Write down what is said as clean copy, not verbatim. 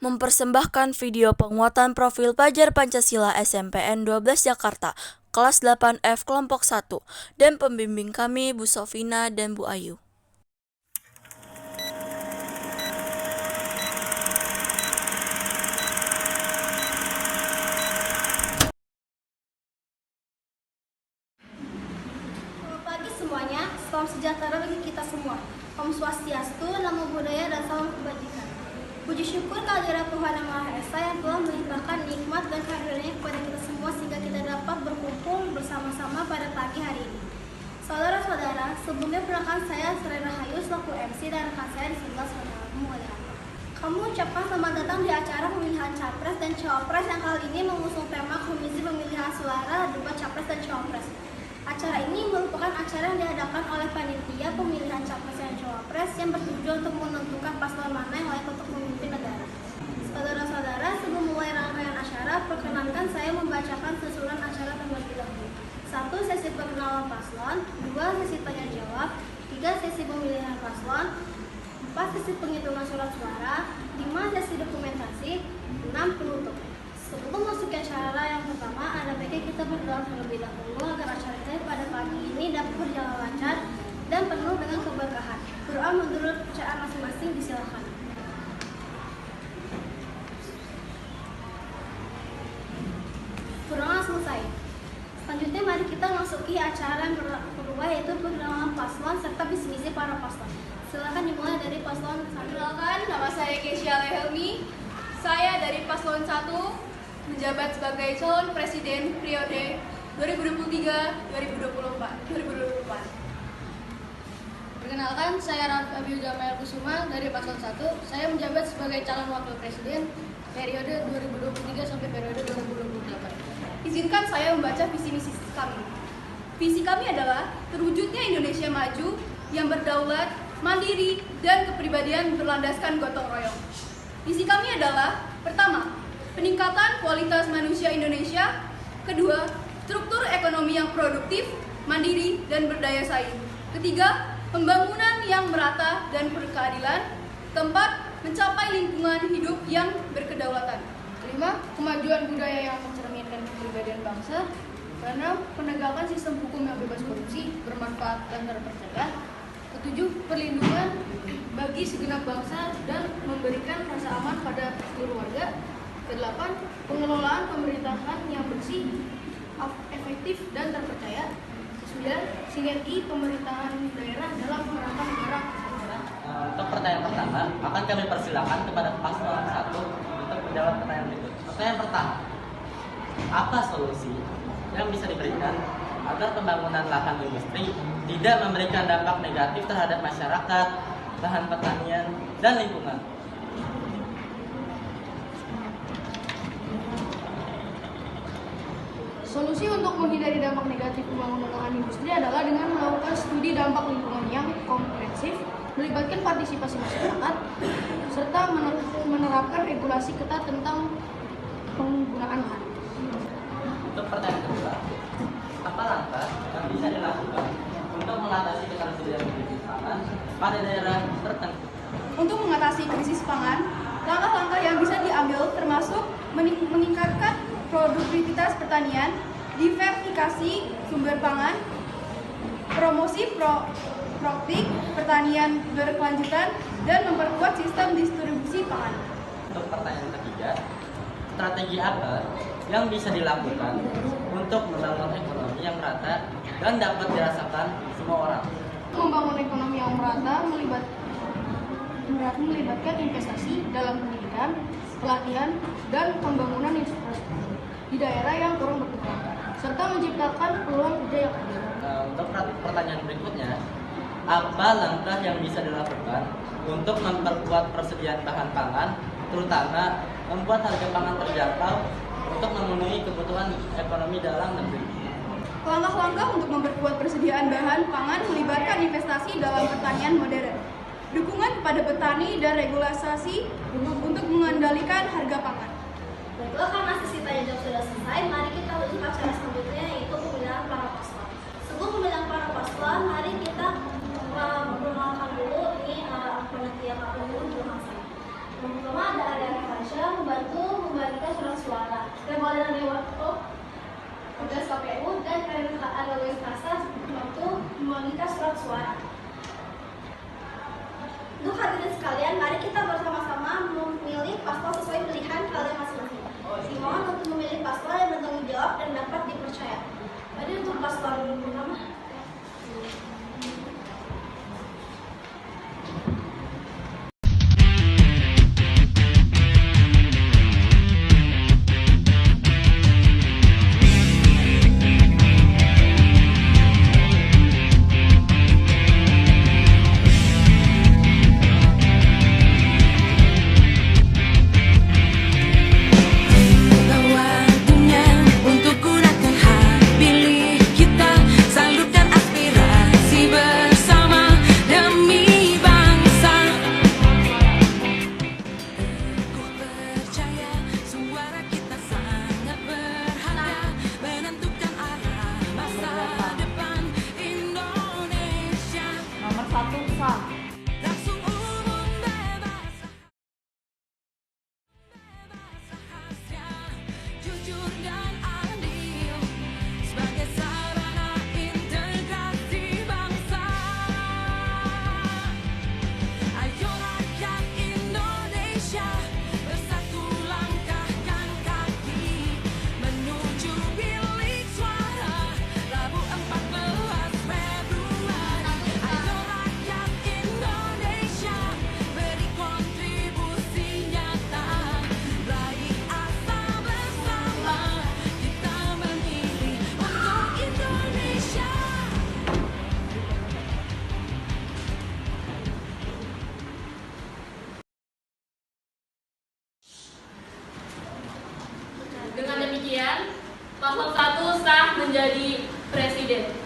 mempersembahkan video penguatan profil pelajar Pancasila SMPN 12 Jakarta, kelas 8F kelompok 1, dan pembimbing kami Bu Sofina dan Bu Ayu. Selamat pagi semuanya, salam sejahtera bagi kita semua. Om Swastiastu, Namo Buddhaya, dan salam kebajikan. Puji syukur kehadirat Tuhan Yang Maha Esa yang telah melimpahkan nikmat dan karunia kepada kita semua sehingga kita dapat berkumpul bersama-sama pada pagi hari ini. Saudara-saudara, sebelumnya perkenalkan saya Sri Rahayu selaku MC dan rekan saya di sebelah saudara Mulia. Kami ucapkan selamat datang di acara pemilihan Capres dan Cawapres yang kali ini mengusung tema Komisi Pemilihan Suara Debat Capres dan Cawapres. Acara ini merupakan acara yang diadakan oleh panitia pemilihan Capres dan Cawapres yang bertujuan untuk menentukan paslon mana yang layak untuk memimpin negara. Saudara-saudara, sebelum mulai rangkaian acara, perkenankan saya membacakan susunan acara terlebih dahulu. 1. Sesi perkenalan paslon, 2. Sesi tanya jawab, 3. Sesi pemilihan paslon, 4. Sesi penghitungan surat suara, 5. Sesi dokumentasi, 6. Penutup. Sebelum masuk ke acara yang pertama, ada baiknya kita berdoa terlebih dahulu agar acara kita pada pagi ini dapat berjalan lancar dan penuh dengan keberkahan. Doa menurut kepercayaan masing-masing, disilakan. Perkenalan selesai. Selanjutnya mari kita masuki acara yang kedua, yaitu perkenalan paslon serta visi misi para paslon. Silakan dimulai dari paslon 1. Perkenalkan, nama saya Kesia Lehelmi. Saya dari paslon 1 menjabat sebagai calon presiden periode 2023-2024. Perkenalkan, saya Rafi Abiuga Mayal Kusuma dari paslon 1. Saya menjabat sebagai calon wakil presiden periode 2023 sampai periode 2028. Izinkan saya membaca visi misi kami. Visi kami adalah terwujudnya Indonesia maju yang berdaulat, mandiri, dan kepribadian berlandaskan gotong royong. Visi kami adalah: pertama, peningkatan kualitas manusia Indonesia; kedua, struktur ekonomi yang produktif, mandiri, dan berdaya saing; ketiga, pembangunan yang merata dan berkeadilan; keempat, mencapai lingkungan hidup yang berkedaulatan; Kelima, kemajuan budaya yang mencerminkan kepribadian bangsa. Keenam, penegakan sistem hukum yang bebas korupsi, bermanfaat dan terpercaya. Ketujuh, perlindungan bagi segenap bangsa dan memberikan rasa aman pada seluruh warga. Kedelapan, pengelolaan pemerintahan yang bersih, efektif, dan terpercaya. Kesembilan, sinergi pemerintahan daerah dalam merangkap negara kesejahteraan. Untuk pertanyaan pertama, akan kami persilakan kepada paslon 1 untuk menjawab pertanyaan berikut. Pertanyaan pertama, apa solusi yang bisa diberikan agar pembangunan lahan industri tidak memberikan dampak negatif terhadap masyarakat, lahan pertanian, dan lingkungan? Solusi untuk menghindari dampak negatif pembangunan lahan industri adalah dengan melakukan studi dampak lingkungan yang komprehensif, melibatkan partisipasi masyarakat, serta menerapkan regulasi ketat tentang penggunaan lahan. Untuk pertanyaan kedua, apa langkah yang bisa dilakukan untuk mengatasi ketersediaan krisis pangan pada daerah tertentu? Untuk mengatasi krisis pangan, langkah-langkah yang bisa diambil termasuk meningkatkan produktivitas pertanian, diversifikasi sumber pangan, promosi praktik pertanian berkelanjutan, dan memperkuat sistem distribusi pangan. Untuk pertanyaan ketiga, strategi apa yang bisa dilakukan untuk membangun ekonomi yang merata dan dapat dirasakan semua orang? Membangun ekonomi yang merata melibatkan investasi dalam pendidikan, pelatihan, dan pembangunan infrastruktur di daerah yang kurang berkembang, serta menciptakan peluang kerja yang adil. Untuk pertanyaan berikutnya, apa langkah yang bisa dilakukan untuk memperkuat persediaan bahan pangan, terutama membuat harga pangan terjangkau untuk memenuhi kebutuhan ekonomi dalam negeri? Langkah-langkah untuk memperkuat persediaan bahan pangan melibatkan investasi dalam pertanian modern, dukungan kepada petani, dan regulasi untuk mengendalikan harga pangan. Baiklah, karena sesi tanya jawab sudah selesai, mari kita lanjut ke acara selanjutnya, yaitu pemilihan para paslon. Sebelum pemilihan para paslon, mari kita memperkenalkan dulu ini panitia KPU di belakang saya. Yang pertama ada Arya Rafarsya, Dewan dan Dewan Tugas KPU dan RWS Masa waktu membagikan surat suara. Untuk hadirin sekalian, mari kita bersama-sama memilih paslon sesuai pilihan kalian masing-masing. Dimohon untuk memilih paslon yang bertanggung jawab dan dapat dipercaya. Mari untuk paslon pertama. Nomor 1 sah. Jujur dan adil sebagai sarana integrasi bangsa. Ayo rakyat Indonesia bersatu langkahkan kaki menuju bilik suara Rabu 14 Februari. Ayo rakyat Indonesia beri kontribusi nyata raih asa bersama kita memilih untuk Indonesia. Dengan demikian, paslon 1 sah menjadi presiden.